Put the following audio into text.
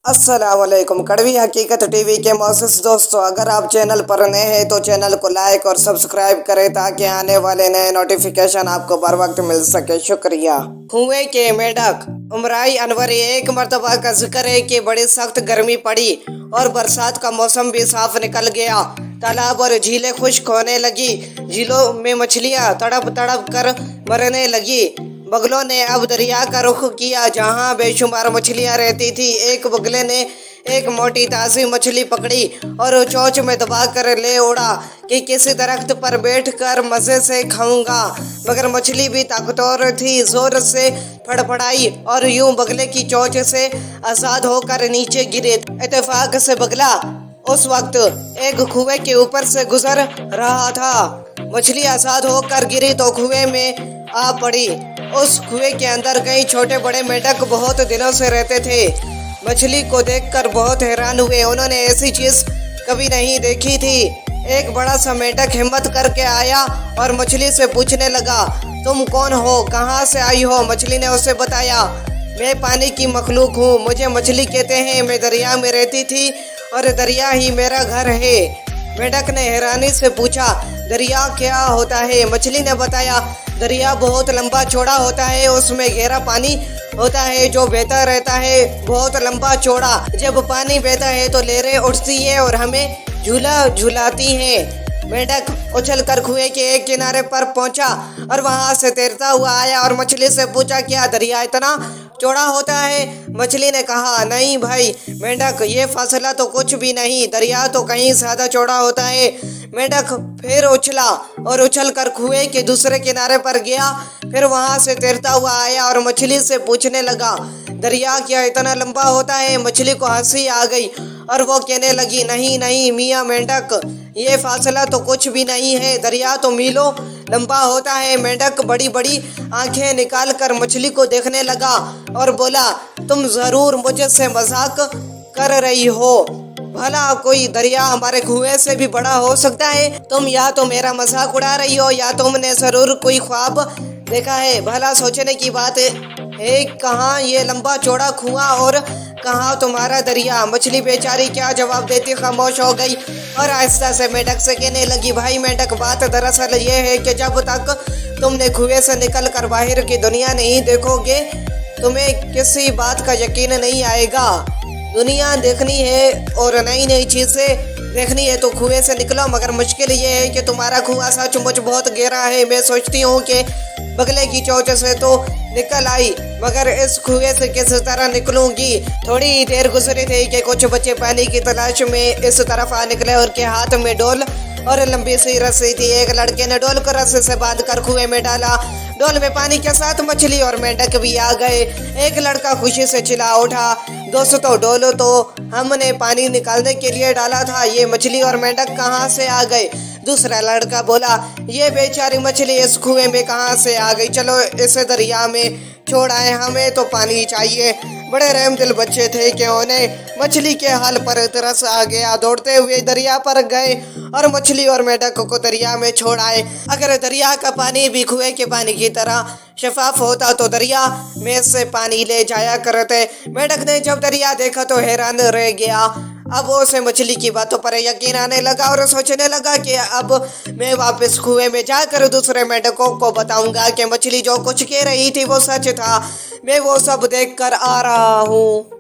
अस्सलाम वालेकुम। कड़वी हकीकत टीवी के मोअज़्ज़िज़ दोस्तों, अगर आप चैनल पर नए हैं तो चैनल को लाइक और सब्सक्राइब करें ताकि आने वाले नए नोटिफिकेशन आपको बर वक्त मिल सके। शुक्रिया। कुएं के मेंढक उमराई अनवरी। एक मरतबा का जिक्र है कि बड़ी सख्त गर्मी पड़ी और बरसात का मौसम भी साफ निकल गया। तालाब और झीलें खुश्क होने लगी। झीलों में मछलियां तड़प तड़प कर मरने लगी। बगलों ने अब दरिया का रुख किया जहां बेशुमार मछलियां रहती थी। एक बगले ने एक मोटी ताज़ी मछली पकड़ी और चोंच में दबा कर ले उड़ा कि किसी दरख्त पर बैठकर मज़े से खाऊंगा, मगर मछली भी ताकतवर थी। जोर से फड़फड़ाई और यूं बगले की चोंच से आज़ाद होकर नीचे गिरे। इत्तेफाक से बगला उस वक्त एक कुएं के ऊपर से गुजर रहा था। मछली आज़ाद होकर गिरी तो कुएं में आ पड़ी। उस कुएं के अंदर कई छोटे बड़े मेंढक बहुत दिनों से रहते थे। मछली को देखकर बहुत हैरान हुए। उन्होंने ऐसी चीज कभी नहीं देखी थी। एक बड़ा सा मेंढक हिम्मत करके आया और मछली से पूछने लगा, तुम कौन हो, कहाँ से आई हो? मछली ने उसे बताया, मैं पानी की मखलूक हूँ, मुझे मछली कहते हैं। मैं दरिया में रहती थी और दरिया ही मेरा घर है। मेंढक ने हैरानी से पूछा, दरिया क्या होता है? मछली ने बताया, दरिया बहुत लंबा चौड़ा होता है, उसमें गहरा पानी होता है जो बहता रहता है, बहुत लंबा चौड़ा। जब पानी बहता है तो लहरें उठती है और हमें झूला झुलाती है। मेंढक उछल कर कुएं के एक किनारे पर पहुंचा और वहां से तैरता हुआ आया और मछली से पूछा, क्या दरिया इतना चौड़ा होता है? मछली ने कहा, नहीं भाई मेंढक, ये फासला तो कुछ भी नहीं, दरिया तो कहीं ज्यादा चौड़ा होता है। मेंढक फिर उछला और उछल कर कुएं के दूसरे किनारे पर गया। फिर वहां से तैरता हुआ आया और मछली से पूछने लगा, दरिया क्या इतना लंबा होता है? मछली को हंसी आ गई और वो कहने लगी, नहीं नहीं मियाँ मेंढक, ये फासला तो कुछ भी नहीं है, दरिया तो मीलों लंबा होता है। मेंढक बड़ी बड़ी आंखें निकाल कर मछली को देखने लगा और बोला, तुम जरूर मुझसे मजाक कर रही हो। भला कोई दरिया हमारे कुएं से भी बड़ा हो सकता है? तुम या तो मेरा मजाक उड़ा रही हो या तुमने जरूर कोई ख्वाब देखा है। भला सोचने की बात है, कहाँ ये लंबा चौड़ा कुआं और कहाँ तुम्हारा दरिया? मछली बेचारी क्या जवाब देती खामोश हो गई और आहिस्ता से मेंढक से कहने लगी, भाई मेंढक, बात दरअसल ये है कि जब तक तुमने कुएं से निकल कर बाहर की दुनिया नहीं देखोगे तुम्हें किसी बात का यकीन नहीं आएगा। दुनिया देखनी है और नई नई चीज़ें देखनी है तो कुएं से निकलो, मगर मुश्किल ये है कि तुम्हारा कुआं सचमुच बहुत गहरा है। मैं सोचती हूँ कि बगले की चोंच से तो निकल आई, मगर इस कुएं से किस तरह निकलूंगी? थोड़ी ही देर गुजरी थी कि कुछ बच्चे पानी की तलाश में इस तरफ आ निकले और के हाथ में डोल और लंबी सी रस्सी थी। एक लड़के ने डोल को रस्सी से बांध कर कुएं में डाला। डोल में पानी के साथ मछली और मेंढक भी आ गए। एक लड़का खुशी से चिल्ला उठा, दोस्तों डोल तो हमने पानी निकालने के लिए डाला था, ये मछली और मेंढक कहाँ से आ गए? दूसरा लड़का बोला, ये बेचारी मछली इस कुएं में कहाँ से आ गई? चलो इसे दरिया में छोड़ आए, हमें तो पानी चाहिए। बड़े रहमदिल बच्चे थे कि उन्हें मछली के हाल पर तरस आ गया। दौड़ते हुए दरिया पर गए और मछली और मेंढक को दरिया में छोड़ आए। अगर दरिया का पानी भी कुएं के पानी की तरह शफाफ होता तो दरिया में से पानी ले जाया करते। मेंढक ने जब दरिया देखा तो हैरान रह गया। अब उसे मछली की बातों पर यकीन आने लगा और सोचने लगा कि अब मैं वापस कुएं में जाकर दूसरे मेंढकों को बताऊंगा कि मछली जो कुछ कह रही थी वो सच था। मैं वो सब देख कर आ रहा हूँ।